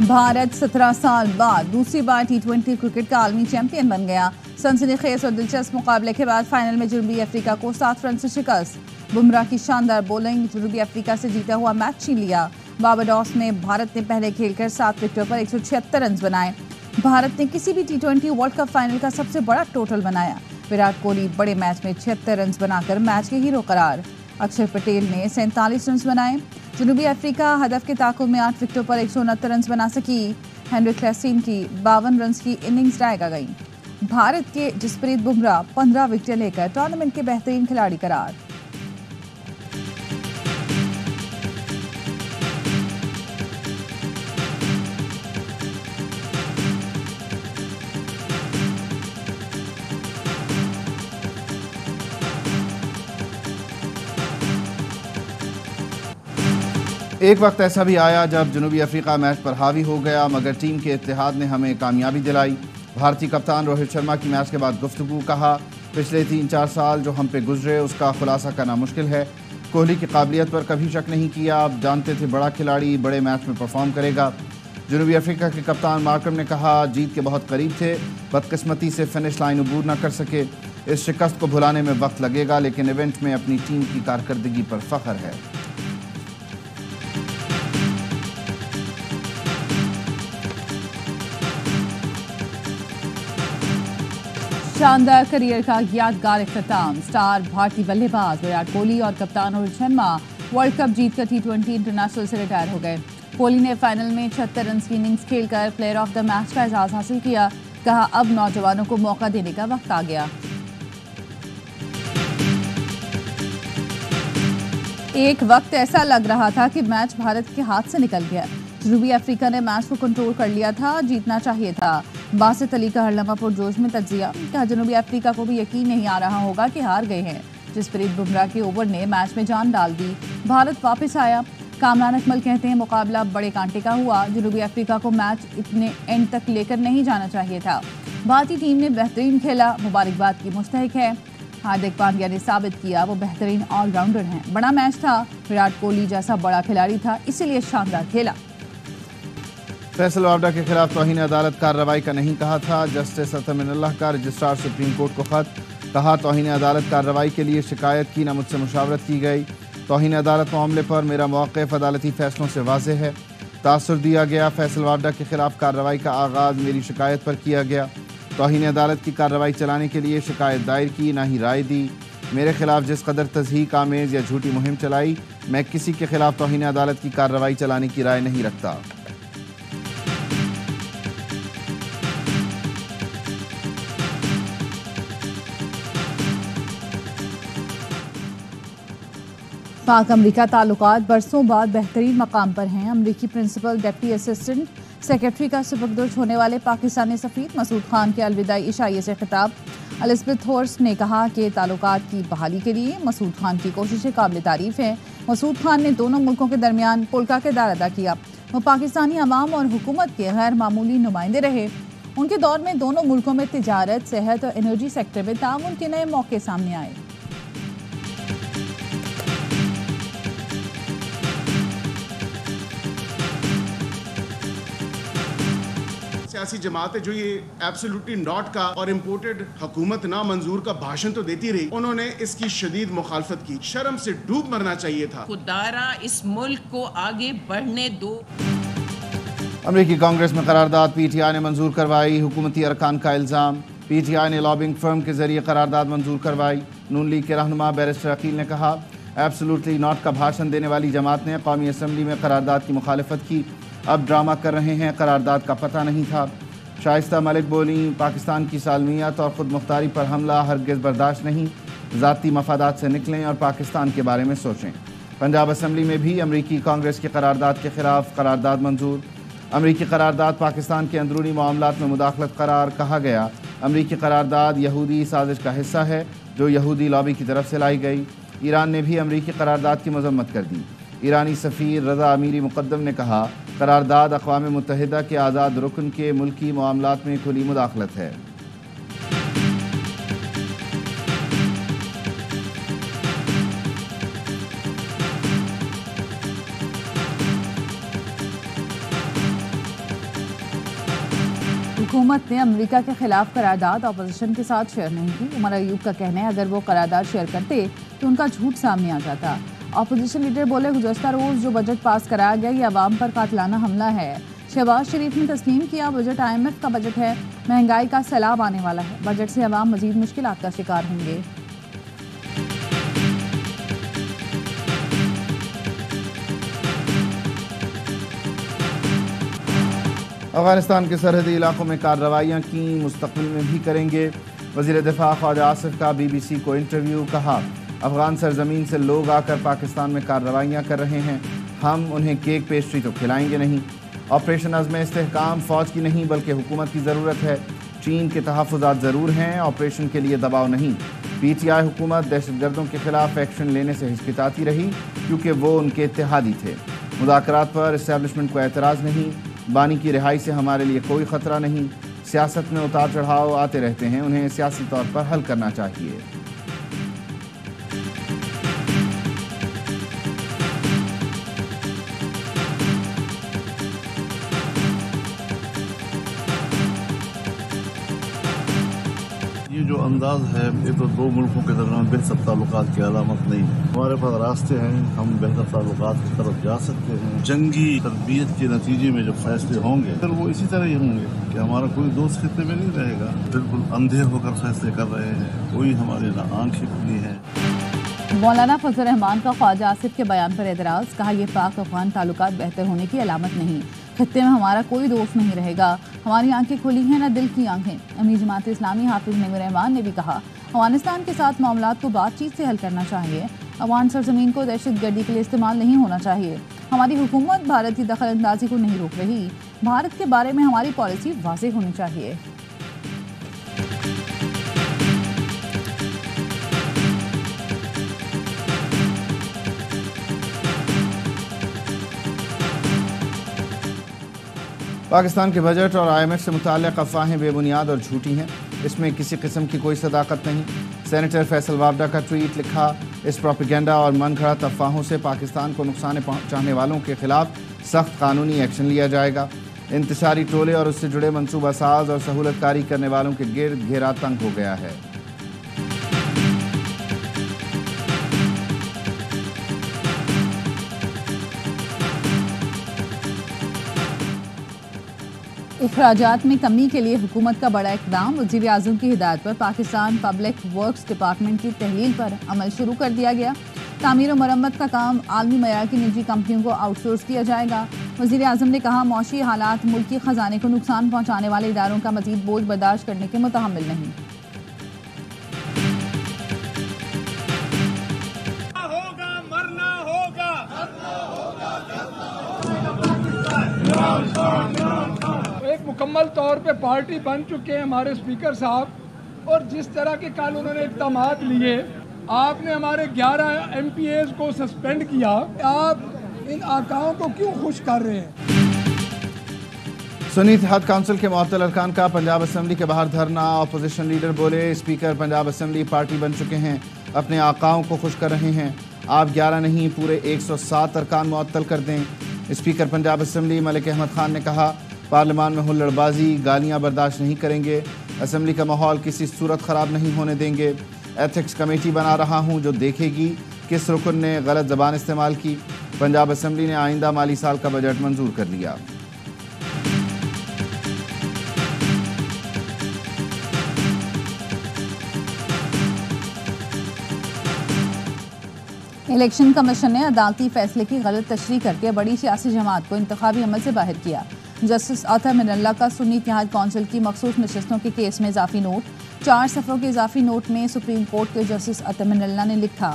भारत 17 साल बाद दूसरी बार T20 क्रिकेट का आलमी चैंपियन बन गया। सनसनीखेज और दिलचस्प मुकाबले के बाद फाइनल में जनूबी अफ्रीका को 7 रन से शिकस्त। बुमराह की शानदार बॉलिंग जनूबी अफ्रीका से जीता हुआ मैच छीन लिया। बारबाडोस में भारत ने पहले खेलकर 7 विकेटों पर 176 रन बनाए। भारत ने किसी भी T20 वर्ल्ड कप फाइनल का सबसे बड़ा टोटल बनाया। विराट कोहली बड़े मैच में 76 रन बनाकर मैच के हीरो करार। अक्षर पटेल ने 47 रन बनाए। जनूबी अफ्रीका हदफ के ताकुब में 8 विकेटों पर 169 रन बना सकी। हेनरी क्लासेन की 52 रन की इनिंग्स ड्रैग आ गई। भारत के जसप्रीत बुमराह 15 विकेट लेकर टूर्नामेंट के बेहतरीन खिलाड़ी करार। एक वक्त ऐसा भी आया जब जनूबी अफ्रीका मैच पर हावी हो गया, मगर टीम के इत्तेहाद ने हमें कामयाबी दिलाई। भारतीय कप्तान रोहित शर्मा की मैच के बाद गुफ्तगू कहा, पिछले 3-4 साल जो हम पे गुजरे उसका खुलासा करना मुश्किल है। कोहली की काबिलियत पर कभी शक नहीं किया, अब जानते थे बड़ा खिलाड़ी बड़े मैच में परफॉर्म करेगा। जनूबी अफ्रीका के कप्तान मार्करम ने कहा, जीत के बहुत करीब थे, बदकिस्मती से फिनिश लाइन अबूर न कर सके। इस शिकस्त को भुलाने में वक्त लगेगा, लेकिन इवेंट में अपनी टीम की कारकर्दगी पर फख्र है। शानदार करियर का यादगार इख्तिताम। स्टार भारतीय बल्लेबाज विराट कोहली और कप्तान रोहित शर्मा वर्ल्ड कप जीतकर T20 इंटरनेशनल से रिटायर हो गए। कोहली ने फाइनल में 76 रन की इनिंग्स खेलकर प्लेयर ऑफ द मैच का एजाज हासिल किया। कहा, अब नौजवानों को मौका देने का वक्त आ गया। एक वक्त ऐसा लग रहा था कि मैच भारत के हाथ से निकल गया। जनूबी अफ्रीका ने मैच को कंट्रोल कर लिया था, जीतना चाहिए था। बासित अली का हर लम्हा पुरजोश में तज्जिया। कहा, जनूबी अफ्रीका को भी यकीन नहीं आ रहा होगा कि हार गए हैं। जसप्रीत बुमराह के ओवर ने मैच में जान डाल दी। भारत वापस आया। कामरान अकमल कहते हैं, मुकाबला बड़े कांटे का हुआ। जनूबी अफ्रीका को मैच इतने एंड तक लेकर नहीं जाना चाहिए था। भारतीय टीम ने बेहतरीन खेला, मुबारकबाद की मुस्तहिक है। हार्दिक पांड्या ने साबित किया वो बेहतरीन ऑलराउंडर हैं। बड़ा मैच था, विराट कोहली जैसा बड़ा खिलाड़ी था, इसीलिए शानदार खेला। फैसल वावडा के खिलाफ तौहीन अदालत कार्रवाई का नहीं कहा था। जस्टिस अतमिनुल्लाह का रजिस्ट्रार सुप्रीम कोर्ट को खत। कहा, तौहीन अदालत कार्रवाई के लिए शिकायत की, न मुझसे मुशावरत की गई। तौहीन अदालत मामले पर मेरा मौक़िफ़ अदालती फैसलों से वाज़ेह है। तासुर दिया गया। फैसल वावडा के खिलाफ कार्रवाई का आगाज़ मेरी शिकायत पर किया गया। तौहीन अदालत की कार्रवाई चलाने के लिए शिकायत दायर की, ना ही राय दी। मेरे खिलाफ जिस कदर तज़हीक आमेज़ या झूठी मुहिम चलाई, मैं किसी के खिलाफ तौहीन अदालत की कार्रवाई चलाने की राय नहीं रखता। पाक अमरीका ताल्लुकात बरसों बाद बेहतरीन मकाम पर हैं। अमरीकी प्रिंसिपल डिप्टी असिस्टेंट सेक्रेटरी का सुपुर्द होने वाले पाकिस्तानी सफ़ीर मसूद खान के अलविदाई इशाइये से खिताब। एलिज़ाबेथ हॉर्स्ट ने कहा कि ताल्लुकात की बहाली के लिए मसूद खान की कोशिशें काबिल तारीफ़ हैं। मसूद खान ने दोनों मुल्कों के दरमियान पुल का किरदार अदा किया। वो पाकिस्तानी अवाम और हुकूमत के गैर मामूली नुमाइंदे रहे। उनके दौर में दोनों मुल्कों में तिजारत, सेहत और एनर्जी सेक्टर में ताउन के नए मौके सामने आए। सियासी जमातें जो ये एब्सोल्युटली नॉट का और इम्पोर्टेड हुकूमत ना मंजूर का भाषण तो देती रही, उन्होंने इसकी शदीद मुखालफत की। शर्म से डूब मरना चाहिए था। खुदारा इस मुल्क को आगे बढ़ने दो। अमरीकी कांग्रेस में करारदाद PTI ने मंजूर करवाई। हुकूमती अरकान का इल्ज़ाम, PTI ने लॉबिंग फर्म के जरिए करारदाद मंजूर करवाई। नून लीग के रहनुमा बैरिस्टर अकील ने कहा, एब्सोल्युटली नॉट का भाषण देने वाली जमात ने कौमी असम्बली में करारदाद की मुखालफत की, अब ड्रामा कर रहे हैं। करारदाद का पता नहीं था। शाइस्ता मलिक बोली, पाकिस्तान की सालमियत और ख़ुद मुख्तारी पर हमला हरगिज़ बर्दाश्त नहीं। ज़ाती मफादात से निकलें और पाकिस्तान के बारे में सोचें। पंजाब असम्बली में भी अमरीकी कांग्रेस के करारदाद के खिलाफ करारदाद मंजूर। अमरीकी करारदाद पाकिस्तान के अंदरूनी मामलात में मुदाखलत करार। कहा गया, अमरीकी करारदाद यहूदी साजिश का हिस्सा है जो यहूदी लॉबी की तरफ से लाई गई। ईरान ने भी अमरीकी करारदाद की मजम्मत कर दी। ईरानी सफ़ीर रज़ा अमीरी मुक़द्दम ने कहा, करारदाद अक़वाम मुत्तहिदा के आज़ाद रुकन के मुल्की मामलात में खुली मुदाखलत है। हुकूमत ने अमेरिका के खिलाफ करारदाद अपोजिशन के साथ शेयर नहीं की। उमर अयूब का कहना है अगर वो करारदाद शेयर करते तो उनका झूठ सामने आ जाता। अपोजिशन लीडर बोले गुज़श्ता रोज़ जो बजट पास कराया गया ये अवाम पर कातलाना हमला है। शहबाज शरीफ ने तस्लीम किया बजट IMF का बजट है, महंगाई का सैलाब आने वाला है, बजट से अवाम मजीद मुश्किलात का शिकार होंगे। अफगानिस्तान के सरहदी इलाकों में कार्रवाइयाँ की, मुस्तकबिल में भी करेंगे। वज़ीर दिफा ख्वाजा आसिफ का BBC को इंटरव्यू। कहा अफगान सरजमीन से लोग आकर पाकिस्तान में कार्रवाइयाँ कर रहे हैं, हम उन्हें केक पेस्ट्री तो खिलाएंगे नहीं। ऑपरेशन अज़्म इस्तेहकाम फ़ौज की नहीं बल्कि हुकूमत की ज़रूरत है। चीन के तहफ़्फ़ुज़ात ज़रूर हैं, ऑपरेशन के लिए दबाव नहीं। PTI हुकूमत दहशतगर्दों के खिलाफ एक्शन लेने से हिचकिचाती रही क्योंकि वो उनके इत्तेहादी थे। मुज़ाकरात पर इस्टेब्लिशमेंट को एतराज़ नहीं, बानी की रिहाई से हमारे लिए कोई ख़तरा नहीं। सियासत में उतार चढ़ाव आते रहते हैं, उन्हें सियासी तौर पर हल करना चाहिए। ये जो अंदाज है ये तो दो मुल्कों के दरमियान बेहतर ताल्लुकात की अलामत नहीं है। हमारे पास रास्ते हैं, हम बेहतर ताल्लुकात की तरफ जा सकते हैं। जंगी तरबियत के नतीजे में जो फैसले होंगे फिर वो इसी तरह ही होंगे कि हमारा कोई दोस्त खिते में नहीं रहेगा। बिल्कुल अंधे होकर फैसले कर रहे हैं, कोई हमारी ना आंखें खुली हैं। मौलाना फजल रहमान का ख्वाजा आसिफ के बयान पर एतराज़। कहा यह पाक अफगान ताल्लुकात बेहतर होने की अलामत नहीं, खत्ते में हमारा कोई दोस्त नहीं रहेगा, हमारी आंखें खुली हैं ना दिल की आंखें। अमीर जमात इस्लामी हाफिज नईमुर रहमान ने भी कहा अफगानिस्तान के साथ मामलात को बातचीत से हल करना चाहिए, अफगान सरजमीन को दहशतगर्दी के लिए इस्तेमाल नहीं होना चाहिए। हमारी हुकूमत भारत की दखल अंदाजी को नहीं रोक रही, भारत के बारे में हमारी पॉलिसी वाज़ेह होनी चाहिए। पाकिस्तान के बजट और IMF से मुताल्लिक़ अफवाहें बेबुनियाद और झूठी हैं, इसमें किसी किस्म की कोई सदाकत नहीं। सेनेटर फैसल वावडा का ट्वीट। लिखा इस प्रोपेगेंडा और मन घड़त अफवाहों से पाकिस्तान को नुकसान पहुँचाने वालों के खिलाफ सख्त कानूनी एक्शन लिया जाएगा। इंतशारी टोले और उससे जुड़े मनसूबा साज और सहूलतकारी करने वालों के गिर्द घेरा तंग हो गया है। इखराजात में कमी के लिए हुकूमत का बड़ा इक़दाम। वज़ीर आज़म की हिदायत पर पाकिस्तान पब्लिक वर्क्स डिपार्टमेंट की तहलील पर अमल शुरू कर दिया गया। तामीर और मरम्मत का काम आलमी मयार की निजी कंपनियों को आउटसोर्स किया जाएगा। वज़ीर आज़म ने कहा मौशी हालात मुल्क के ख़जाने को नुकसान पहुँचाने वाले इदारों का मज़ीद बोझ बर्दाश्त करने के मुतहम्मिल नहीं। मुकम्मल तौर पे पार्टी बन चुके हैं हमारे स्पीकर साहब, और जिस तरह के कल उन्होंने इक़दामात लिए, आपने हमारे 11 MPAs को सस्पेंड किया, आप इन आकाओं को क्यों खुश कर रहे हैं? सुन्नी इत्तेहाद काउंसिल के मुअत्तल अरकान का पंजाब असम्बली के बाहर धरना। अपोजिशन लीडर बोले स्पीकर पंजाब असम्बली पार्टी बन चुके हैं, अपने आकाओं को खुश कर रहे हैं, आप 11 नहीं पूरे 107 अरकान मुअत्तल कर दें। स्पीकर पंजाब असम्बली मलिक अहमद खान ने कहा पार्लियामान में हुल्लड़बाजी गालियां बर्दाश्त नहीं करेंगे, असम्बली का माहौल किसी सूरत ख़राब नहीं होने देंगे। एथिक्स कमेटी बना रहा हूं जो देखेगी किस रुकन ने गलत ज़बान इस्तेमाल की। पंजाब असम्बली ने आइंदा माली साल का बजट मंजूर कर लिया। इलेक्शन कमीशन ने अदालती फैसले की गलत तशरीह करके बड़ी सियासी जमात को इंतखाबी अमल से बाहर किया। जस्टिस अतर मिनल्ला का सुन्नी इत्तेहाद काउंसिल की मखसूस नशस्तों के केस में इजाफी नोट। 4 सफ़रों के इजाफी नोट में सुप्रीम कोर्ट के जस्टिस अतर मिनल्ला ने लिखा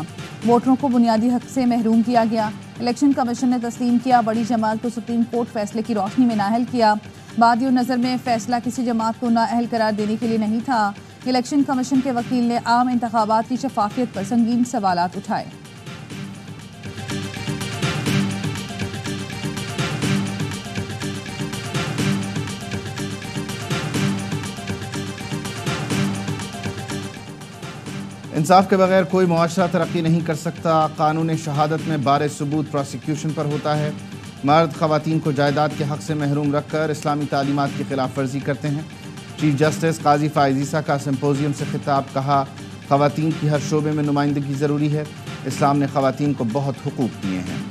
वोटरों को बुनियादी हक से महरूम किया गया। इलेक्शन कमीशन ने तस्लीम किया बड़ी जमात को सुप्रीम कोर्ट फैसले की रोशनी में नाअहल किया। बादियों नज़र में फैसला किसी जमात को नाअहल करार देने के लिए नहीं था। इलेक्शन कमीशन के वकील ने आम इंतखाबात की शफाफियत पर संगीन सवालात उठाए। इंसाफ के बगैर कोई मुआशरा तरक्की नहीं कर सकता। कानून शहादत में बारे सबूत प्रोसिक्यूशन पर होता है। मर्द ख़वातीन को जायदाद के हक़ से महरूम रखकर इस्लामी तालीमात की खिलाफ वर्जी करते हैं। चीफ जस्टिस काजी फायजीसा का सिंपोजियम से खिताब, कहा ख़वातीन की हर शोबे में नुमाइंदगी ज़रूरी है, इस्लाम ने ख़वातीन को बहुत हुकूक दिए हैं।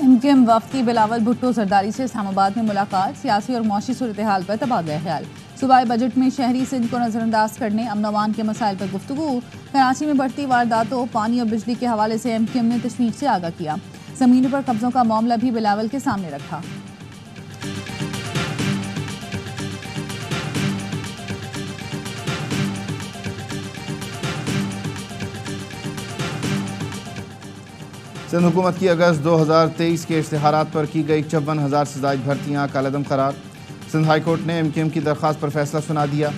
MQM वफ्दी बिलावल भुट्टो जरदारी से इस्लामाबाद में मुलाकात, सियासी और मौशी सूरत हाल पर तबादला ख्याल। सूबाई बजट में शहरी सिंध को नज़रअंदाज करने, अमन अमान के मसाइल पर गुफ्तगू। कराची में बढ़ती वारदातों, पानी और बिजली के हवाले से MQM ने तशवीश से आगाह किया। ज़मीनों पर कब्जों का मामला भी बिलावल के सामने रखा। सिंध हुकूमत की अगस्त 2023 के इश्तिहारात पर की गई 54,000 से ज़ायद भर्तियाँ कालअदम करार। सिंध हाई कोर्ट ने MQM की दरख्वास्त पर फैसला सुना दिया।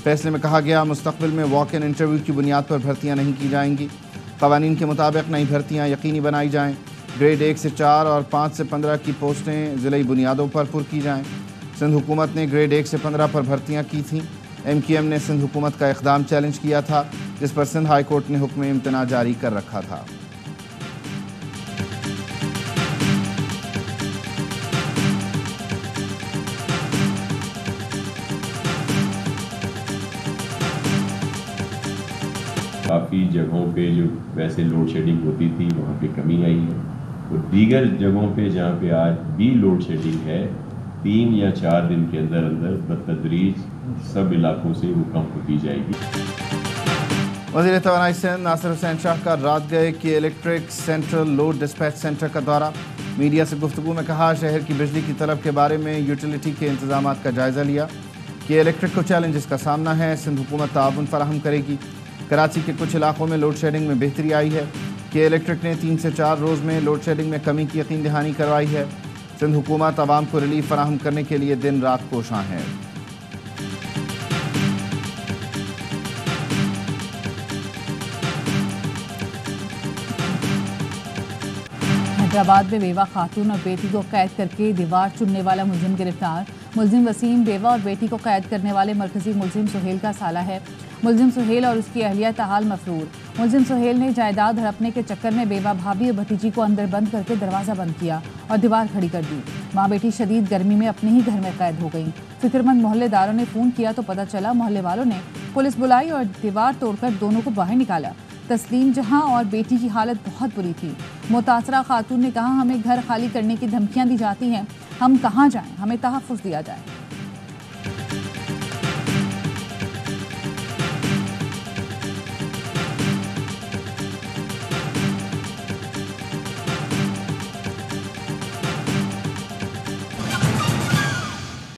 फैसले में कहा गया, मुस्तकबिल में वॉक इन इंटरव्यू की बुनियाद पर भर्तियाँ नहीं की जाएंगी। क़वानीन के मुताबिक नई भर्तियाँ यकीनी बनाई जाएँ। ग्रेड 1 से 4 और 5 से 15 की पोस्टें ज़िली बुनियादों पर पुर की जाएँ। सिंध हुकूमत ने ग्रेड 1 से 15 पर भर्तियाँ की थीं। MQM ने सिंध हुकूमत का इक़दाम चैलेंज किया था, जिस पर सिंध हाई कोर्ट ने हुक्म इम्तना जारी कर रखा था। काफ़ी जगहों पे जो वैसे लोड शेडिंग होती थी वहाँ पे कमी आई है, और दीगर जगहों पे जहाँ पे आज भी लोड शेडिंग है 3 या 4 दिन के अंदर अंदर बतदरीज सब इलाकों से वो कम होती जाएगी। वज़ीर तवानाई सिंध नासिर हुसैन शाह का रात गए कि electric central load dispatch centre का दौरा। मीडिया से गुफ्तगू में कहा, शहर की बिजली की तलब के बारे में यूटिलिटी के इंतजाम का जायज़ा लिया कि इलेक्ट्रिक को चैलेंजेस का सामना है, सिंध हुकूमत ताउन फराहम करेगी। कराची के कुछ इलाकों में लोड शेडिंग में बेहतरी आई है कि इलेक्ट्रिक ने 3 से 4 रोज़ में लोड शेडिंग में कमी की यकीन दहानी करवाई है। सिंध हुकूमत आवाम को रिलीफ फराहम करने के लिए दिन रात कोशां है। हैदराबाद में बेवा खातून और बेटी को कैद करके दीवार चुनने वाला मुलजिम गिरफ्तार। मुलजिम वसीम बेवा और बेटी को कैद करने वाले मरकजी मुलजिम सुहेल का साला है। मुलजिम सुहेल और उसकी अहलिया ताहाल मफरूर। मुलजिम सुहेल ने जायदाद हड़पने के चक्कर में बेवा भाभी और भतीजी को अंदर बंद करके दरवाज़ा बंद किया और दीवार खड़ी कर दी। माँ बेटी शदीद गर्मी में अपने ही घर में कैद हो गईं। फिक्रमंद मोहल्लेदारों ने फ़ोन किया तो पता चला, मोहल्ले वालों ने पुलिस बुलाई और दीवार तोड़कर दोनों को बाहर निकाला। तस्लीम जहां और बेटी की हालत बहुत बुरी थी। मुतासरा खातून ने कहा, हमें घर खाली करने की धमकियां दी जाती हैं, हम कहाँ जाएं, हमें तहफ़्फ़ुज़ दिया जाए।